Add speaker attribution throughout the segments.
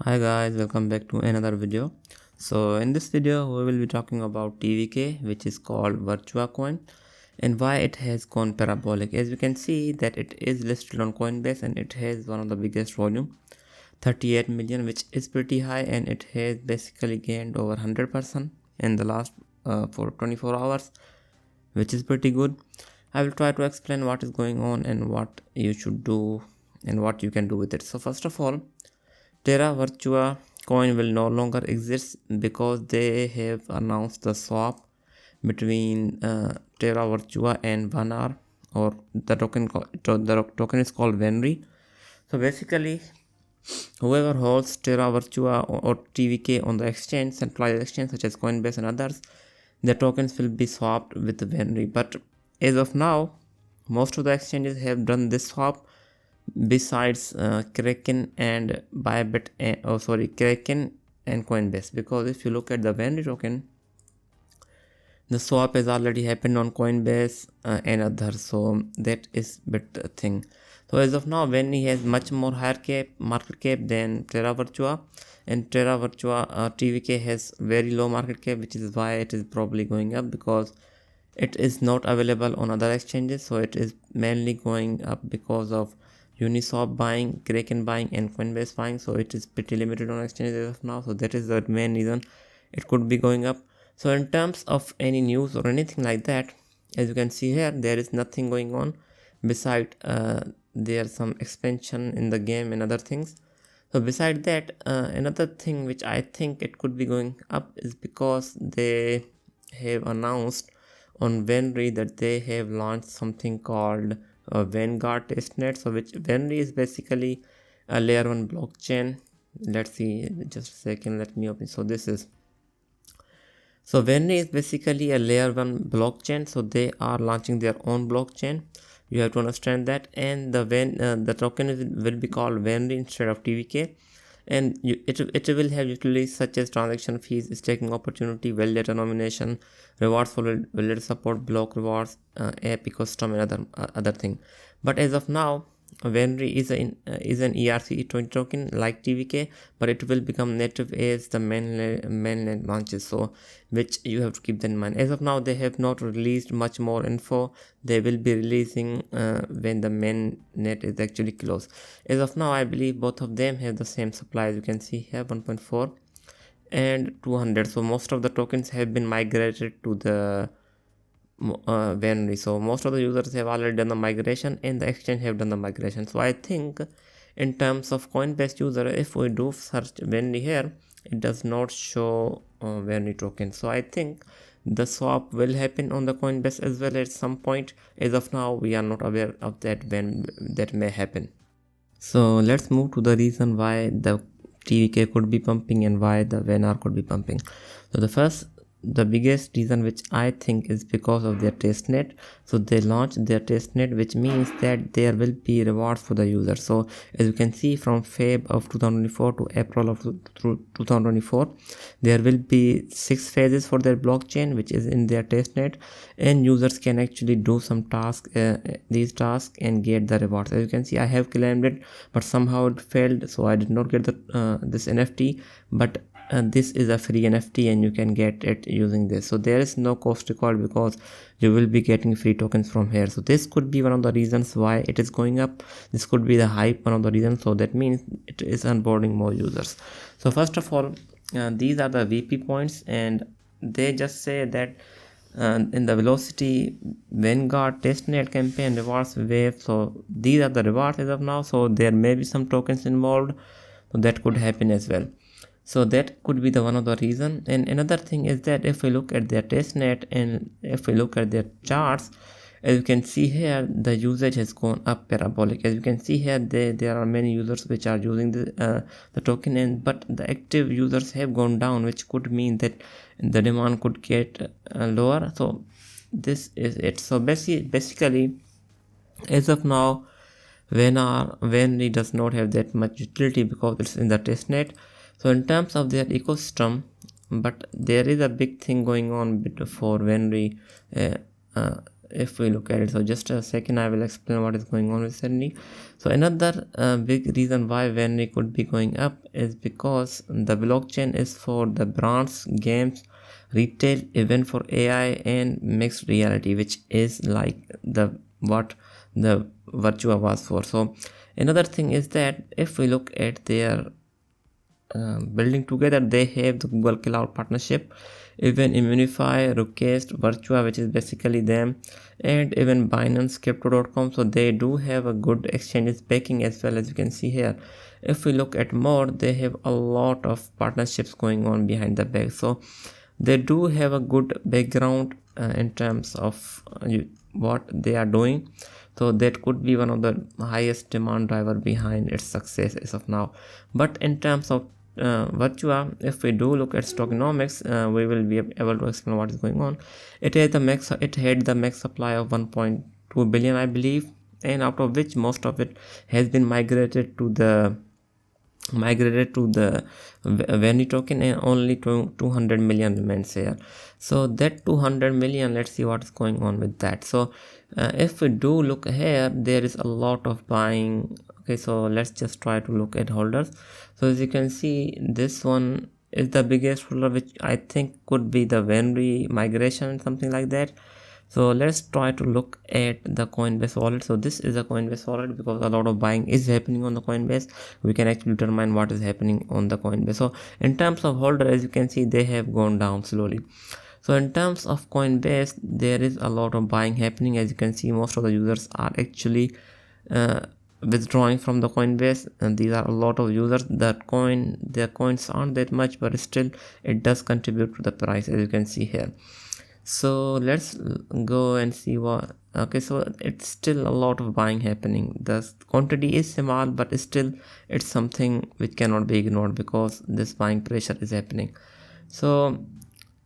Speaker 1: Hi guys, welcome back to another video. So in this video we will be talking about TVK, which is called Virtua coin, and why it has gone parabolic. As you can see that it is listed on Coinbase and it has one of the biggest volume, 38 million, which is pretty high, and it has basically gained over 100% in the last for 24 hours, which is pretty good. I will try to explain what is going on and what you should do and what you can do with it. So first of all, Terra Virtua coin will no longer exist because they have announced the swap between Terra Virtua and Vanar, or the token is called VANRY. So basically, whoever holds Terra Virtua or TVK on the exchange, centralized exchange such as Coinbase and others, the tokens will be swapped with VANRY. But as of now, most of the exchanges have done this swap besides Kraken and Bybit, Kraken and Coinbase. Because if you look at the VANRY token, the swap has already happened on Coinbase and others, so that is bit thing. So as of now, VANRY has much more higher market cap than Terra Virtua, and Terra Virtua TVK has very low market cap, which is why it is probably going up, because it is not available on other exchanges. So it is mainly going up because of Uniswap buying, Kraken buying and Coinbase buying. So it is pretty limited on exchanges as of now. So that is the main reason it could be going up. So in terms of any news or anything like that, as you can see here, there is nothing going on beside there's some expansion in the game and other things. So beside that, another thing which I think it could be going up is because they have announced on VANRY that they have launched something called Vanguard testnet. So which VANRY is basically a layer 1 blockchain. Let's see, just a second, let me open. So this is, so VANRY is basically a layer 1 blockchain. So they are launching their own blockchain. You have to understand that. And the token will be called VANRY instead of TVK. And it will have utilities such as transaction fees, staking opportunity, validator nomination, rewards for validator support, block rewards, app ecosystem and other thing. But as of now, VANRY is an ERC20 token like TVK, but it will become native as the mainland launches. So which you have to keep that in mind. As of now, they have not released much more info. They will be releasing when the mainnet is actually closed. As of now, I believe both of them have the same supply. As you can see here, 1.4 and 200. So most of the tokens have been migrated to the VANRY. So most of the users have already done the migration and the exchange have done the migration. So I think in terms of Coinbase user, if we do search VANRY here, it does not show VANRY token. So I think the swap will happen on the Coinbase as well at some point. As of now, we are not aware of that when that may happen. So let's move to the reason why the TVK could be pumping and why the VANR could be pumping. So the biggest reason which I think is because of their testnet. So they launched their testnet, which means that there will be rewards for the user. So as you can see, from Feb of 2024 to April of 2024, there will be 6 phases for their blockchain, which is in their testnet, and users can actually do some tasks, these tasks, and get the rewards. As you can see, I have claimed it, but somehow it failed, so I did not get the this NFT. But this is a free NFT and you can get it using this. So there is no cost required because you will be getting free tokens from here. So this could be one of the reasons why it is going up. This could be the hype, one of the reasons. So that means it is onboarding more users. So first of all, these are the VP points, and they just say that in the velocity Vanguard testnet campaign rewards wave. So these are the rewards as of now. So there may be some tokens involved, so that could happen as well. So that could be the one of the reason. And another thing is that if we look at their testnet and if we look at their charts, as you can see here, the usage has gone up parabolic. As you can see here, there are many users which are using the token, but the active users have gone down, which could mean that the demand could get lower. So this is it. So basically, as of now, VANRY does not have that much utility because it's in the testnet. So in terms of their ecosystem, but there is a big thing going on for VANRY if we look at it. So just a second, I will explain what is going on with VANRY. So another big reason why VANRY could be going up is because the blockchain is for the brands, games, retail, event for AI and mixed reality, which is like what the Virtua was for. So another thing is that if we look at their building together, they have the Google Cloud partnership, even Immunify, Request, Virtua, which is basically them, and even Binance Crypto.com. So they do have a good exchanges backing as well, as you can see here. If we look at more, they have a lot of partnerships going on behind the back. So they do have a good background in terms of what they are doing. So that could be one of the highest demand driver behind its success as of now. But in terms of Virtua, if we do look at tokenomics, we will be able to explain what is going on. It had the max supply of 1.2 billion, I believe, and out of which most of it has been migrated to the VANRY token, and only 200 million remains here. So that 200 million, let's see what is going on with that. So if we do look here, there is a lot of buying. Okay, so let's just try to look at holders. So as you can see, this one is the biggest holder, which I think could be the VANRY migration, something like that. So let's try to look at the Coinbase wallet. So this is a Coinbase wallet, because a lot of buying is happening on the Coinbase. We can actually determine what is happening on the Coinbase. So in terms of holder, as you can see, they have gone down slowly. So in terms of Coinbase, there is a lot of buying happening. As you can see, most of the users are actually withdrawing from the Coinbase, and these are a lot of users. Their coins aren't that much, but still it does contribute to the price, as you can see here. So let's go and see what. Okay, so it's still a lot of buying happening. The quantity is small, but still it's something which cannot be ignored, because this buying pressure is happening. So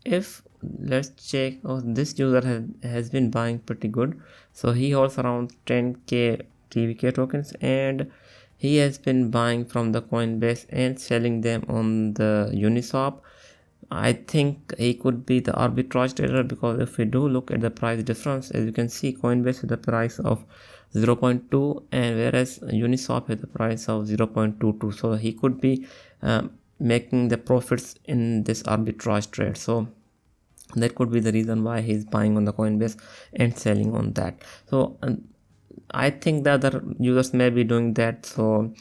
Speaker 1: if let's check, this user has been buying pretty good. So he holds around 10k TVK tokens, and he has been buying from the Coinbase and selling them on the Uniswap. I think he could be the arbitrage trader, because if we do look at the price difference, as you can see, Coinbase with the price of 0.2, and whereas Uniswap with the price of 0.22. So he could be making the profits in this arbitrage trade. So that could be the reason why he's buying on the Coinbase and selling on that. So I think the other users may be doing that. So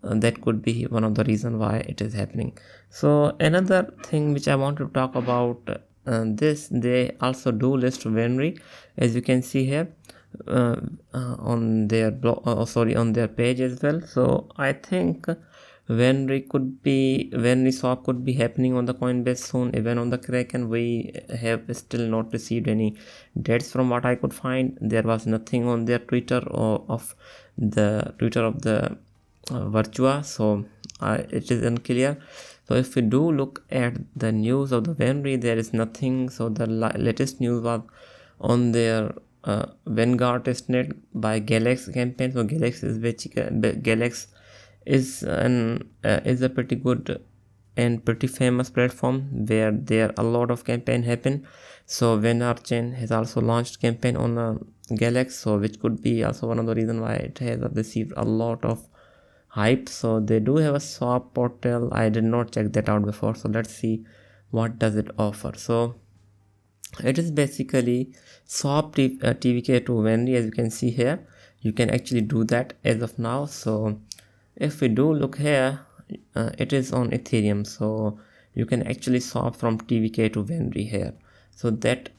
Speaker 1: that could be one of the reason why it is happening. So another thing which I want to talk about, they also do list VANRY, as you can see here on their blog, on their page as well. So I think VANRY swap could be happening on the Coinbase soon, even on the Kraken. We have still not received any dates from what I could find. There was nothing on their Twitter or of the Twitter of the Virtua, so it is unclear. So if we do look at the news of the VANRY, there is nothing. So the latest news was on their Vanguard testnet by Galax campaign. So Galax is a pretty good and pretty famous platform where there a lot of campaign happen. So Vanar chain has also launched campaign on Galax, so which could be also one of the reason why it has received a lot of hype. So they do have a swap portal. I did not check that out before, so let's see what does it offer. So it is basically swap TVK to VANRY, as you can see here. You can actually do that as of now. So if we do look here, it is on Ethereum, so you can actually swap from TVK to VANRY here. So that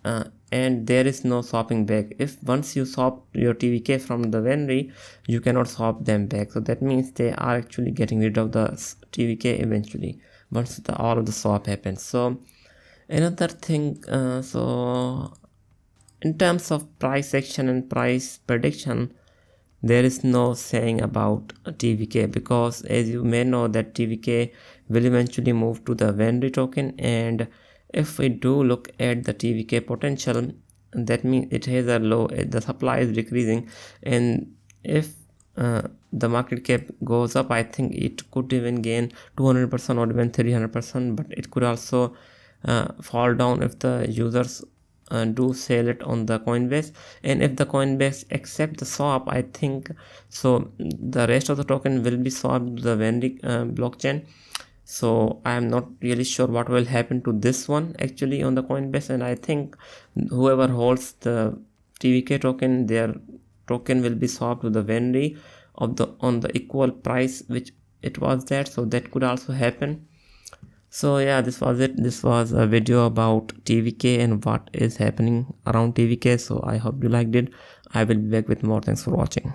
Speaker 1: and there is no swapping back. If once you swap your TVK from the VANRY, you cannot swap them back. So that means they are actually getting rid of the TVK eventually once all of the swap happens. So another thing, so in terms of price action and price prediction, there is no saying about TVK, because as you may know that TVK will eventually move to the VANRY token. And if we do look at the TVK potential, that means it has a low, the supply is decreasing, and if the market cap goes up, I think it could even gain 200% or even 300%, but it could also fall down if the users do sell it on the Coinbase, and if the Coinbase accept the swap, I think so the rest of the token will be swapped to the VANRY blockchain. So I am not really sure what will happen to this one actually on the Coinbase, and I think whoever holds the TVK token, their token will be swapped to the VANRY of the on the equal price which it was there. So that could also happen. So yeah, this was it. This was a video about TVK and what is happening around TVK. So I hope you liked it. I will be back with more. Thanks for watching.